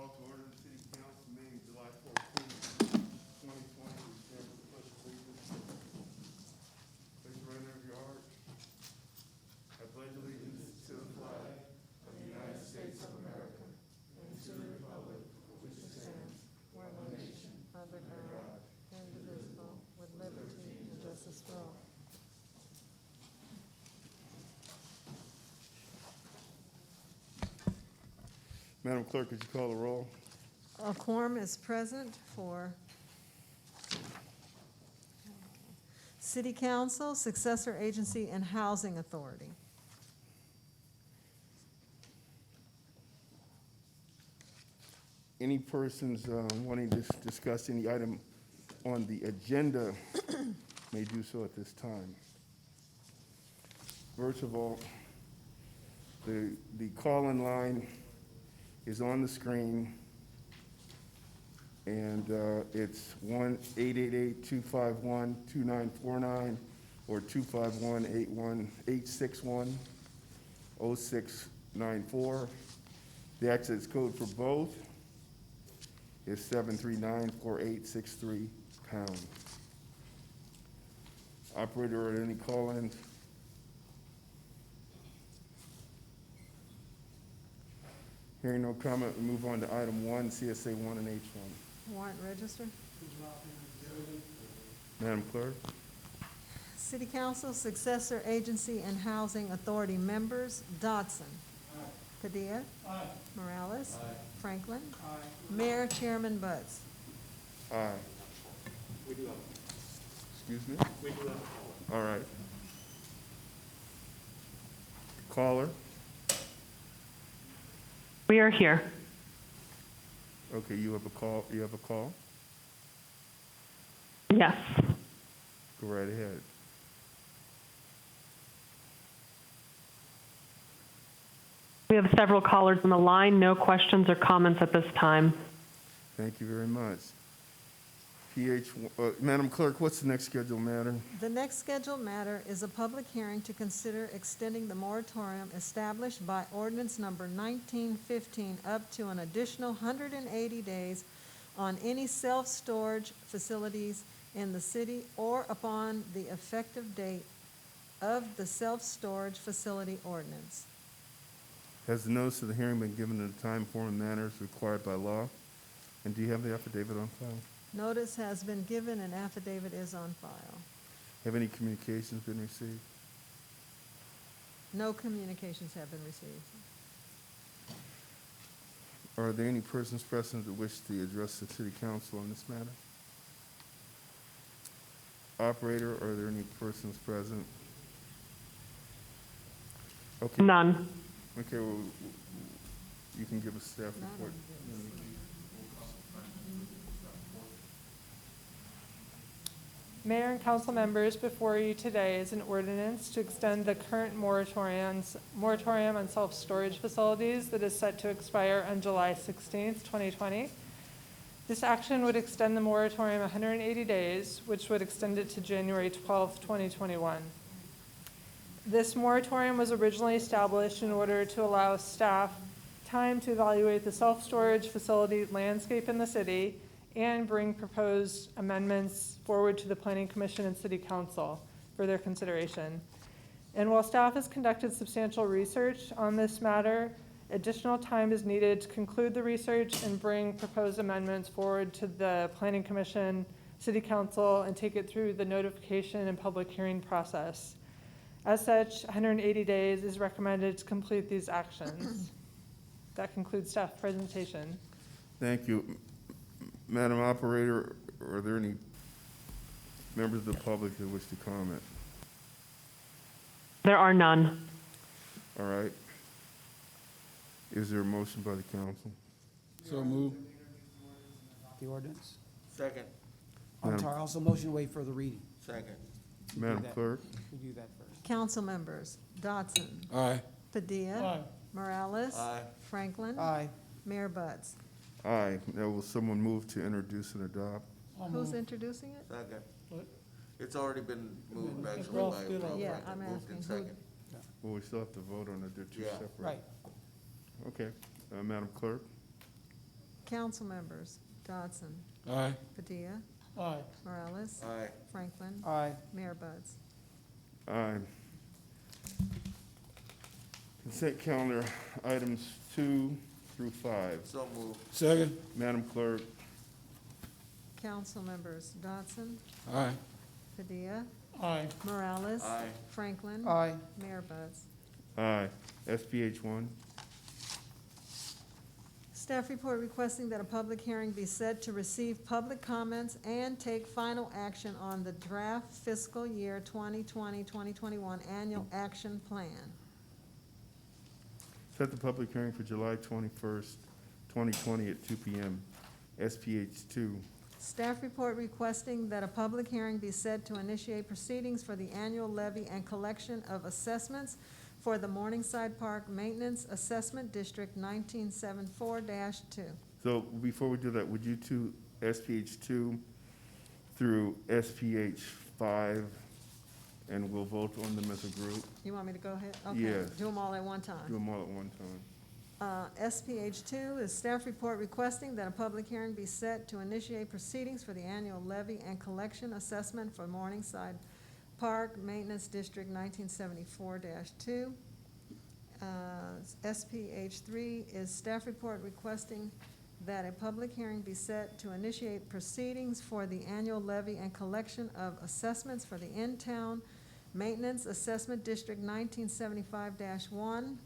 Call to order the city council meeting July 14th, 2020. We stand with the pledge of allegiance. Please surrender of your heart. I pledge allegiance to the flag of the United States of America and to the republic for which it stands, one nation, under God, indivisible, with liberty and justice for all. Madam Clerk, could you call the roll? A quorum is present for City Council, Successor Agency, and Housing Authority. Any persons wanting to discuss any item on the agenda may do so at this time. First of all, the call-in line is on the screen, and it's 1-888-251-2949 or 251-861-0694. The access code for both is 739-4863 pound. Operator, are there any call-ins? Hearing no comment, we move on to item 1, CSA 1 and H1. Warrant register. Madam Clerk? City Council, Successor Agency, and Housing Authority members: Dodson. Aye. Padilla. Aye. Morales. Aye. Franklin. Aye. Mayor Chairman Butts. Aye. We do have. Excuse me? We do have. All right. Caller? We are here. Okay, you have a call? You have a call? Yes. Go right ahead. We have several callers on the line. No questions or comments at this time. Thank you very much. Madam Clerk, what's the next scheduled matter? The next scheduled matter is a public hearing to consider extending the moratorium established by ordinance number 1915 up to an additional 180 days on any self-storage facilities in the city or upon the effective date of the self-storage facility ordinance. Has the notice of the hearing been given in the time, form, and manner as required by law? And do you have the affidavit on file? Notice has been given and affidavit is on file. Have any communications been received? No communications have been received. Are there any persons present that wish to address the city council on this matter? Operator, are there any persons present? Okay. None. Okay, well, you can give a staff Not report. on this. Mayor and council members, before you today is an ordinance to extend the current moratorium on self-storage facilities that is set to expire on July 16th, 2020. This action would extend the moratorium 180 days, which would extend it to January 12th, 2021. This moratorium was originally established in order to allow staff time to evaluate the self-storage facility landscape in the city and bring proposed amendments forward to the Planning Commission and City Council for their consideration. And while staff has conducted substantial research on this matter, additional time is needed to conclude the research and bring proposed amendments forward to the Planning Commission, City Council, and take it through the notification and public hearing process. As such, 180 days is recommended to complete these actions. That concludes staff presentation. Thank you. Madam Operator, are there any members of the public that wish to comment? There are none. All right. Is there a motion by the council? So move. The ordinance. Second. I'm Madam- sorry, also motion to wait for the reading. Second. We do Madam that. Clerk? We do that first. Council members: Dodson. Aye. Padilla. Morales. Aye. Franklin. Aye. Mayor Butts. Aye. Now, will someone move to introduce and adopt? Who's introducing it? Second. What? It's already been moved actually Well, by still Franklin. Yeah, I'm Moved in asking who- second. Well, we still have to vote on it. They're two Yeah. separate. Right. Okay. Madam Clerk? Council members: Dodson, Aye. Padilla, Aye. Morales, Aye. Franklin, Aye. Mayor Buds. Aye. Consent calendar, items 2 through 5. So moved. Second. Madam Clerk. Council members: Dodson, Aye. Padilla, Aye. Morales, Aye. Franklin, Aye. Mayor Buds. Aye. SPH 1. Staff report requesting that a public hearing be set to receive public comments and take final action on the draft fiscal year 2020-2021 annual action plan. Set the public hearing for July 21st, 2020 at 2 p.m. SPH 2. Staff report requesting that a public hearing be set to initiate proceedings for the annual levy and collection of assessments for the Morningside Park Maintenance Assessment District 1974-2. So before we do that, would you two, SPH 2 through SPH 5, and we'll vote on them as a group? You want me to go ahead? Okay, Yes. do them all at one time. Do them all at one time. SPH 2 is staff report requesting that a public hearing be set to initiate proceedings for the annual levy and collection assessment for Morningside Park Maintenance District 1974-2. SPH 3 is staff report requesting that a public hearing be set to initiate proceedings for the annual levy and collection of assessments for the in-town Maintenance Assessment District 1975-1.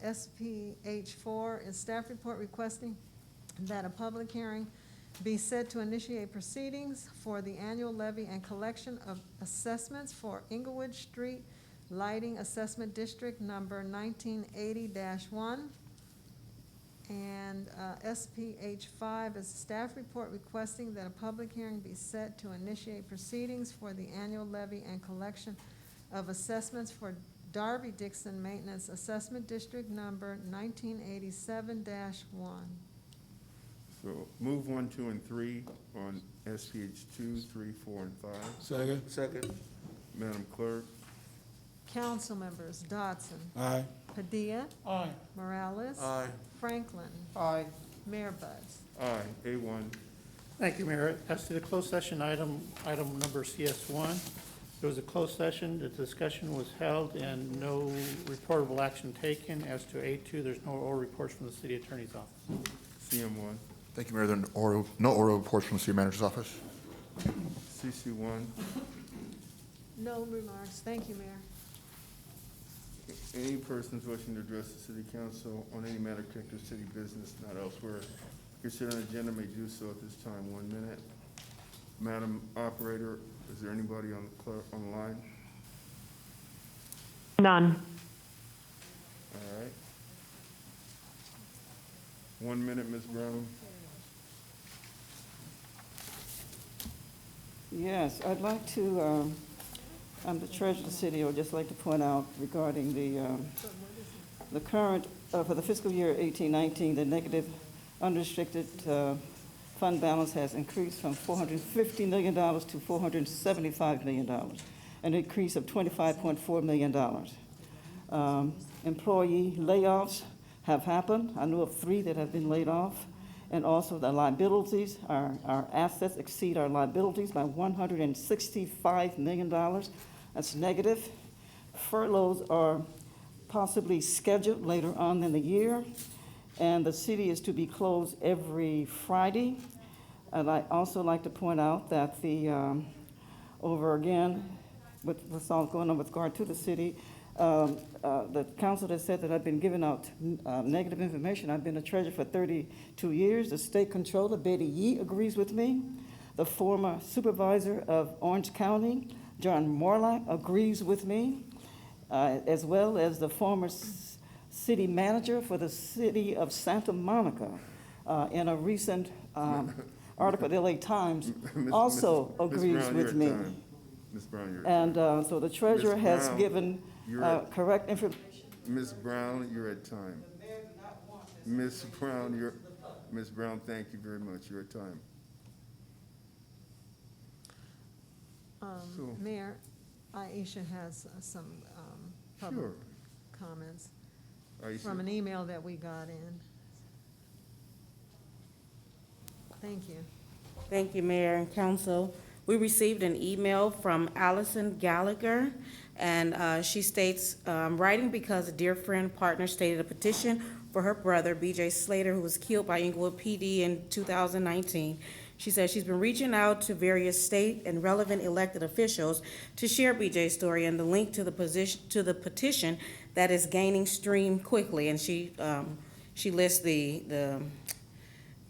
SPH 4 is staff report requesting that a public hearing be set to initiate proceedings for the annual levy and collection of assessments for Inglewood Street Lighting Assessment District number 1980-1. And SPH 5 is staff report requesting that a public hearing be set to initiate proceedings for the annual levy and collection of assessments for Darby Dixon Maintenance Assessment District number 1987-1. So move 1, 2, and 3 on SPH 2, 3, 4, and 5. Second. Second. Madam Clerk. Council members: Dodson, Aye. Padilla, Aye. Morales, Aye. Franklin, Aye. Mayor Buds. Aye. A1. Thank you, Mayor. As to the closed session item number CS1, there was a closed session, the discussion was held, and no reportable action taken. As to A2, there's no oral reports from the city attorney's office. CM1. Thank you, Mayor. There are no oral reports from the city manager's office. CC1. No remarks. Thank you, Mayor. Any persons wishing to address the city council on any matter connected to city business not elsewhere, consider an agenda may do so at this time. 1 minute. Madam Operator, is there anybody on the line? None. All right. 1 minute, Ms. Brown. Yes, I'd like to, I'm the treasurer of the city. I would just like to point out regarding the current, for the fiscal year 18-19, the negative unrestricted fund balance has increased from $450 million to $475 million, an increase of $25.4 million. Employee layoffs have happened. I know of 3 that have been laid off. And also the liabilities, our assets exceed our liabilities by $165 million. That's negative. Furloughs are possibly scheduled later on in the year. And the city is to be closed every Friday. And I'd also like to point out that over again, with what's all going on with regard to the city, the council has said that I've been giving out negative information. I've been a treasurer for 32 years. The state controller, Betty Yee, agrees with me. The former supervisor of Orange County, John Morlock, agrees with me, as well as the former city manager for the city of Santa Monica, in a recent article in the LA Times, also agrees with me. Ms. Brown, you're And so the treasurer Ms. has Brown, given you're at- correct information. Ms. Brown, you're at time. Ms. Brown, Ms. Brown, thank you very much. You're at time. So- Mayor, Aisha has some public Sure. comments Aisha. from an email that we got in. Thank you. Thank you, Mayor and Council. We received an email from Allison Gallagher, and she states, writing because a dear friend, partner stated a petition for her brother, B.J. Slater, who was killed by Inglewood PD in 2019. She says she's been reaching out to various state and relevant elected officials to share B.J.'s story and the link to the petition that is gaining steam quickly, and she lists the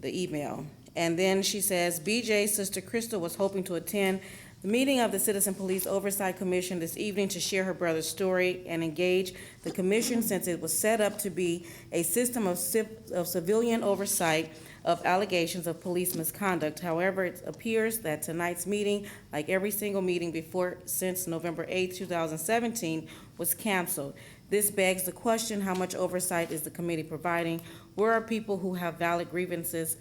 email. And then she says, BJ's sister Crystal was hoping to attend the meeting of the Citizen Police Oversight Commission this evening to share her brother's story and engage the commission since it was set up to be a system of civilian oversight of allegations of police misconduct. However, it appears that tonight's meeting, like every single meeting before since November 8, 2017, was canceled. This begs the question, how much oversight is the committee providing? Where are people who have valid grievances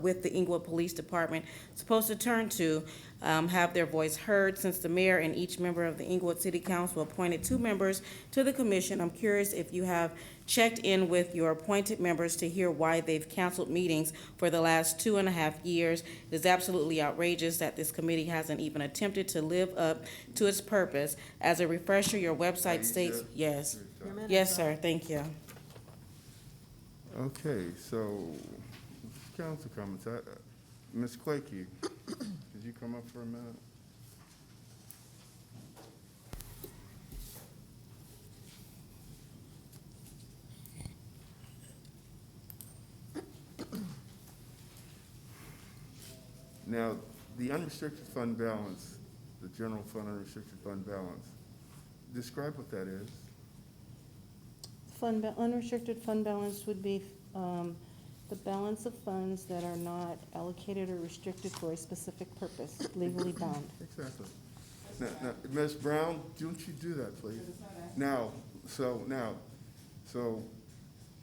with the Inglewood Police Department supposed to turn to have their voice heard? Since the mayor and each member of the Inglewood City Council appointed 2 members to the commission, I'm curious if you have checked in with your appointed members to hear why they've canceled meetings for the last 2.5 years. It is absolutely outrageous that this committee hasn't even attempted to live up to its purpose. As a refresher, your website states, yes. Your minutes Yes, are- sir, thank you. Okay, so, council comments. Ms. Clakey, could you come up for a minute? Now, the unrestricted fund balance, the general fund unrestricted fund balance, describe what that is. Unrestricted fund balance would be the balance of funds that are not allocated or restricted for a specific purpose, legally bound. Exactly. Now, Ms. Brown, don't you do that, please? Now, so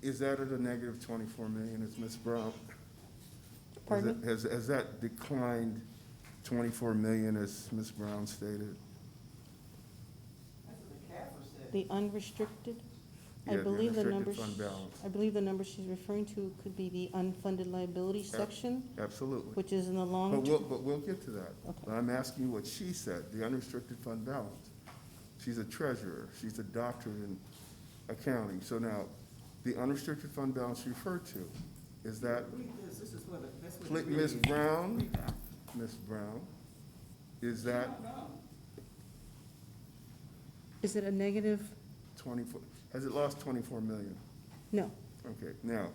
is that at a negative 24 million, is Ms. Brown? Pardon? Has that declined 24 million, as Ms. Brown stated? The unrestricted, I Yeah, the believe the unrestricted numbers, fund balance. I believe the number she's referring to could be the unfunded liability section, Absolutely. which is in the But long we'll, term. but we'll get to that. Okay. But I'm asking you what she said, the unrestricted fund balance. She's a treasurer, she's a doctorate in accounting. So now, the unrestricted fund balance referred to, is that, Ms. Brown, Ms. Brown, is that Is it a negative? 24, has it lost 24 million? No. Okay, now,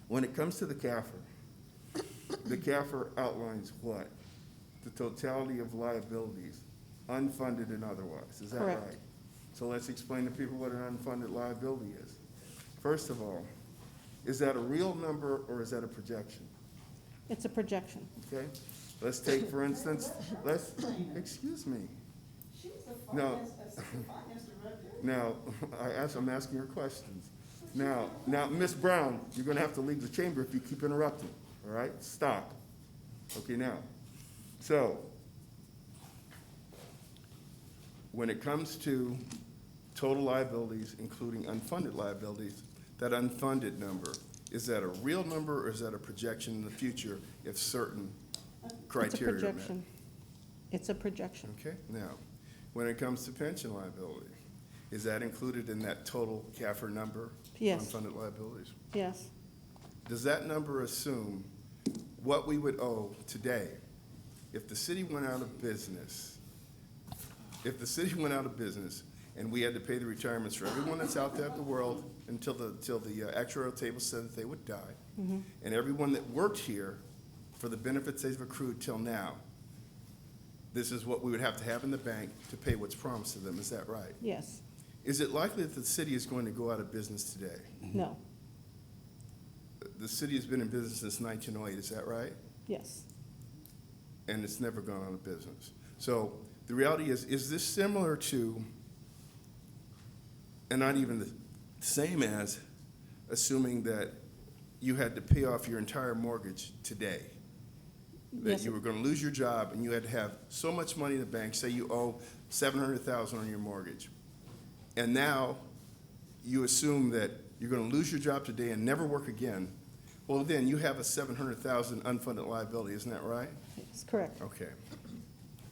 when it comes to the CAFR outlines what? The totality of liabilities, unfunded and otherwise, is that right? Correct. So let's explain to people what an unfunded liability is. First of all, is that a real number or is that a projection? It's a projection. Okay? Let's take, for instance, excuse me. No. Now, I'm asking her questions. Now, Ms. Brown, you're gonna have to leave the chamber if you keep interrupting, all right? Stop. Okay, now, so, when it comes to total liabilities, including unfunded liabilities, that unfunded number, is that a real number or is that a projection in the future if certain criteria It's a are met? projection. It's a projection. Okay, now, when it comes to pension liability, is that included in that total CAFR number? Yes. Unfunded liabilities? Yes. Does that number assume what we would owe today if the city went out of business? If the city went out of business and we had to pay the retirements for everyone that's out there in the world until the actuarial table said that they would die, and everyone that worked here for the benefits they've accrued till now, this is what we would have to have in the bank to pay what's promised to them, is that right? Yes. Is it likely that the city is going to go out of business today? No. The city has been in business since 1908, is that right? Yes. And it's never gone out of business. So the reality is this similar to, and not even the same as, assuming that you had to pay off your entire mortgage today? That Yes. you were going to lose your job and you had to have so much money in the bank, say you owe $700,000 on your mortgage. And now you assume that you're going to lose your job today and never work again, Well, then, you have a 700,000 unfunded liability, isn't that right? That's correct. Okay.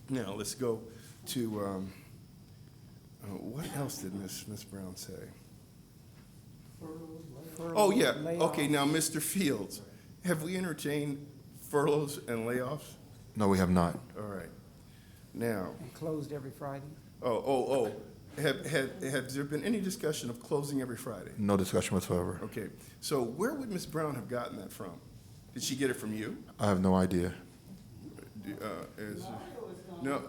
Now, let's go to, what else did Ms. Brown say? Oh, yeah, okay, now, Mr. Fields, have we entertained furloughs and layoffs? No, we have not. All right. Now, And closed every Friday. have there been any discussion of closing every Friday? No discussion whatsoever. Okay, so where would Ms. Brown have gotten that from? Did she get it from you? I have no idea. No,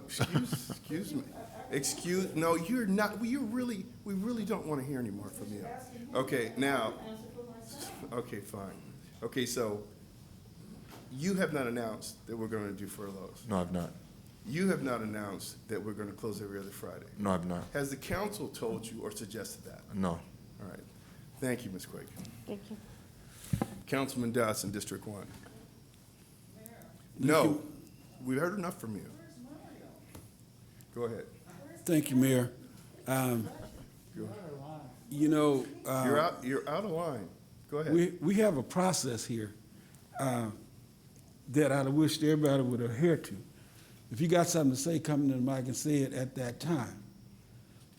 excuse, no, you're not, we really don't want to hear any more from you. Okay, now, okay, fine. Okay, so you have not announced that we're going to do furloughs. No, I've not. You have not announced that we're going to close every other Friday. No, I've not. Has the council told you or suggested that? No. All right. Thank you, Ms. Quake. Thank you. Councilman Dodson, District 1. No, we heard enough from you. Go ahead. Thank you, Mayor. Go ahead. You know, You're out of line. Go ahead. we have a process here that I wish everybody would adhere to. If you got something to say, come to the mic and say it at that time.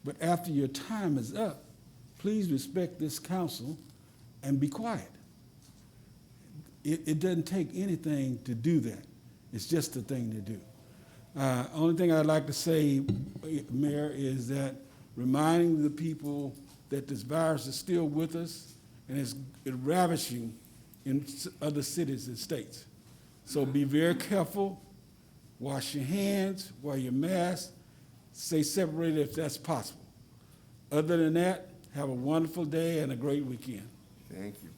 But after your time is up, please respect this council and be quiet. It doesn't take anything to do that. It's just a thing to do. Only thing I'd like to say, Mayor, is that reminding the people that this virus is still with us and it's ravishing in other cities and states. So be very careful, wash your hands, wear your mask, stay separated if that's possible. Other than that, have a wonderful day and a great weekend. Thank you.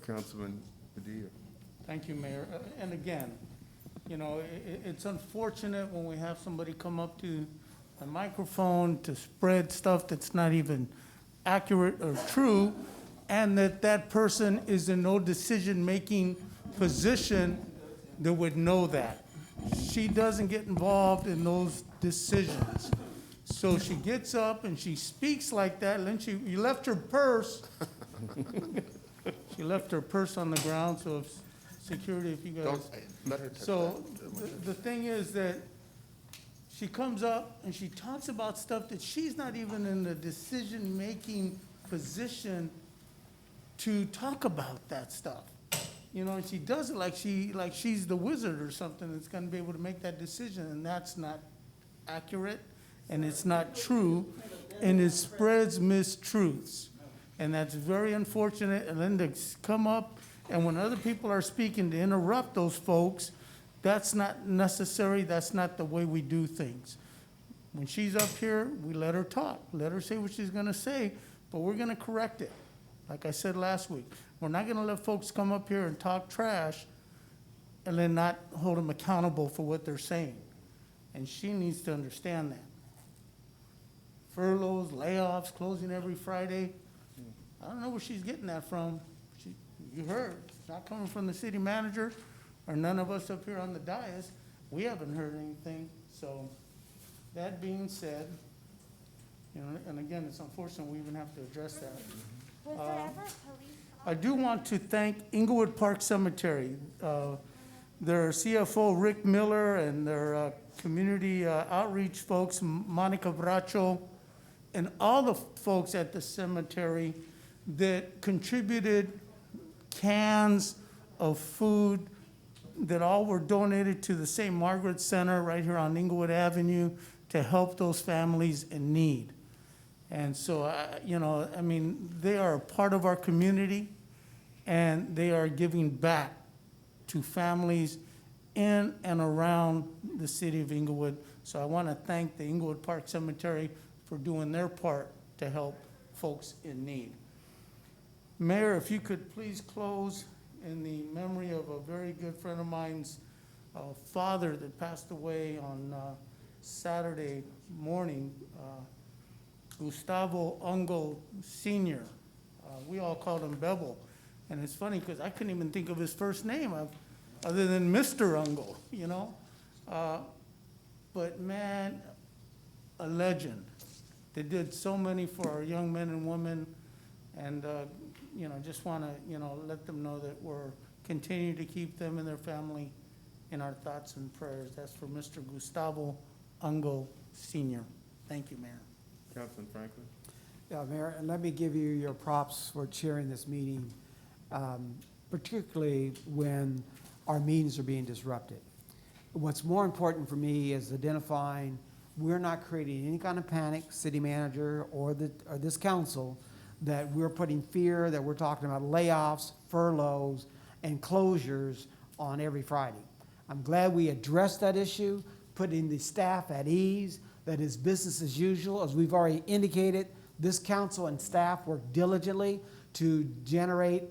Councilman Padilla. Thank you, Mayor. And again, you know, it's unfortunate when we have somebody come up to a microphone to spread stuff that's not even accurate or true, and that person is in no decision-making position that would know that. She doesn't get involved in those decisions. So she gets up and she speaks like that, and then you left her purse. She left her purse on the ground, so if security, if you guys. Let her touch So the thing is that she comes up and she talks about stuff that she's not even in the decision-making position to talk about that stuff. You know, and she does it like she's the wizard or something that's gonna be able to make that decision, and that's not accurate, and it's not true, and it spreads mistruths. And that's very unfortunate, and then to come up, and when other people are speaking, to interrupt those folks, that's not necessary, that's not the way we do things. When she's up here, we let her talk, let her say what she's gonna say, but we're gonna correct it. Like I said last week, we're not gonna let folks come up here and talk trash and then not hold them accountable for what they're saying. And she needs to understand that. Furloughs, layoffs, closing every Friday, I don't know where she's getting that from. You heard, it's not coming from the city manager or none of us up here on the dais. We haven't heard anything. So that being said, you know, and again, it's unfortunate we even have to address that. Was there ever police? I do want to thank Inglewood Park Cemetery, their CFO, Rick Miller, and their community outreach folks, Monica Bracho, and all the folks at the cemetery that contributed cans of food that all were donated to the St. Margaret Center right here on Inglewood Avenue to help those families in need. And so, you know, I mean, they are a part of our community, and they are giving back to families in and around the city of Inglewood. So I want to thank the Inglewood Park Cemetery for doing their part to help folks in need. Mayor, if you could please close in the memory of a very good friend of mine's father that passed away on Saturday morning, Gustavo Ungo Sr. We all called him Bevel. And it's funny because I couldn't even think of his first name other than Mr. Ungo, you know? But man, a legend. They did so many for our young men and women. And just want to, let them know that we're continuing to keep them and their family in our thoughts and prayers. That's for Mr. Gustavo Ungo Senior. Thank you, Mayor. Councilman Franklin? Yeah, Mayor, and let me give you your props for chairing this meeting, particularly when our meetings are being disrupted. What's more important for me is identifying we're not creating any kind of panic, city manager or this council, that we're putting fear, that we're talking about layoffs, furloughs, and closures on every Friday. I'm glad we addressed that issue, putting the staff at ease, that is business as usual. As we've already indicated, this council and staff work diligently to generate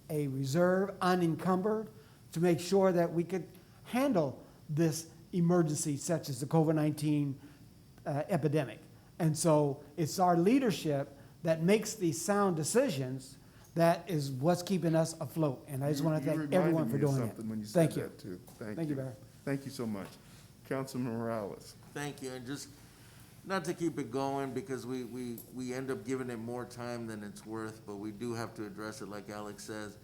a reserve unencumbered to make sure that we could handle this emergency such as the COVID-19 epidemic. And so it's our leadership that makes these sound decisions that is what's keeping us afloat. And I just want to thank everyone for doing that. Thank you. Thank you, Mayor. Thank you so much. Councilman Morales? Thank you, and just not to keep it going, because we end up giving it more time than it's worth, but we do have to address it like Alex says.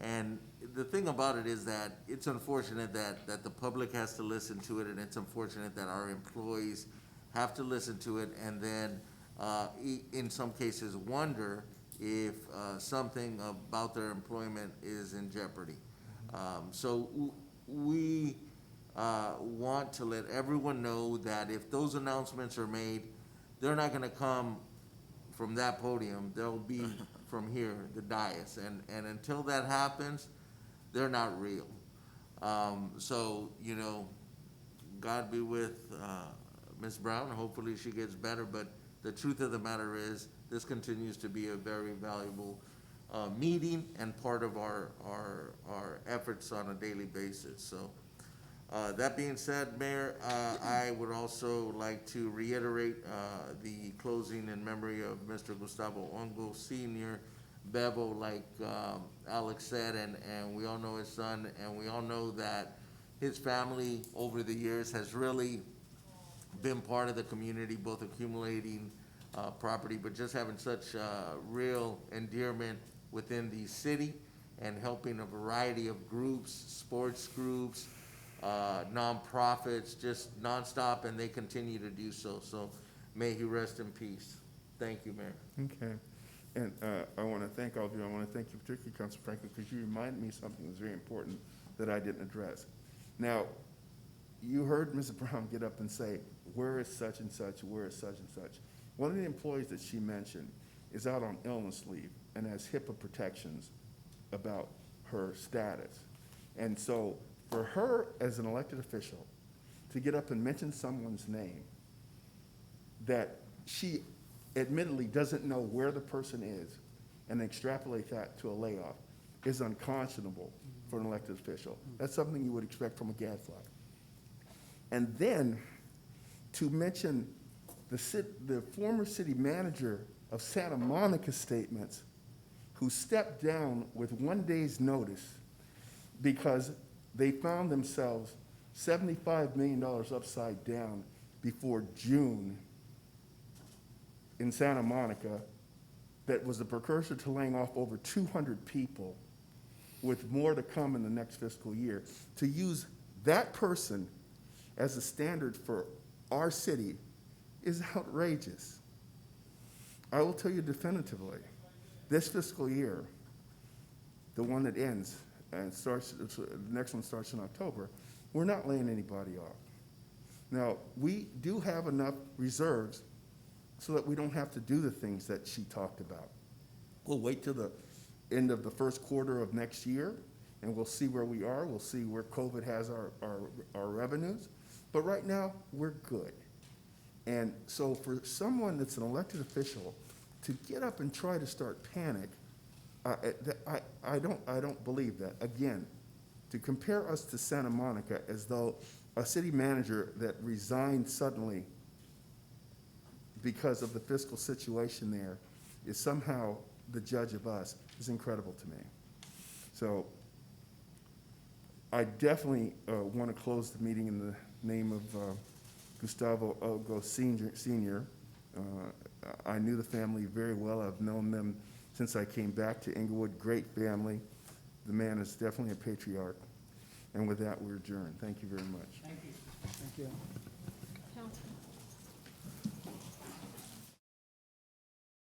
And the thing about it is that it's unfortunate that the public has to listen to it, and it's unfortunate that our employees have to listen to it, and then in some cases wonder if something about their employment is in jeopardy. So we want to let everyone know that if those announcements are made, they're not gonna come from that podium, they'll be from here, the dais, and until that happens, they're not real. So, God be with Ms. Brown, hopefully she gets better, but the truth of the matter is, this continues to be a very valuable meeting and part of our efforts on a daily basis. So that being said, Mayor, I would also like to reiterate the closing in memory of Mr. Gustavo Ongo Sr., Bevo, like Alex said, and we all know his son, and we all know that his family over the years has really been part of the community, both accumulating property, but just having such real endearment within the city and helping a variety of groups, sports groups, nonprofits, just nonstop, and they continue to do so. So may he rest in peace. Thank you, Mayor. Okay. And I want to thank all of you. I want to thank you particularly, Councilman Franklin, because you reminded me of something that's very important that I didn't address. Now, you heard Ms. Brown get up and say, where is such and such, where is such and such? One of the employees that she mentioned is out on illness leave and has HIPAA protections about her status. And so for her as an elected official to get up and mention someone's name that she admittedly doesn't know where the person is and extrapolate that to a layoff is unconscionable for an elected official. That's something you would expect from a gadfly. And then to mention the former city manager of Santa Monica statements who stepped down with 1 day's notice because they found themselves $75 million upside down before June in Santa Monica, that was a precursor to laying off over 200 people with more to come in the next fiscal year. To use that person as a standard for our city is outrageous. I will tell you definitively, this fiscal year, the one that ends and starts, the next one starts in October, we're not laying anybody off. Now, we do have enough reserves so that we don't have to do the things that she talked about. We'll wait till the end of the first quarter of next year, and we'll see where we are. We'll see where COVID has our revenues. But right now, we're good. And so for someone that's an elected official to get up and try to start panic, I don't believe that. Again, to compare us to Santa Monica as though a city manager that resigned suddenly because of the fiscal situation there is somehow the judge of us is incredible to me. So I definitely want to close the meeting in the name of Gustavo Ogo Sr. I knew the family very well. I've known them since I came back to Inglewood. Great family. The man is definitely a patriarch. And with that, we're adjourned. Thank you very much. Thank you.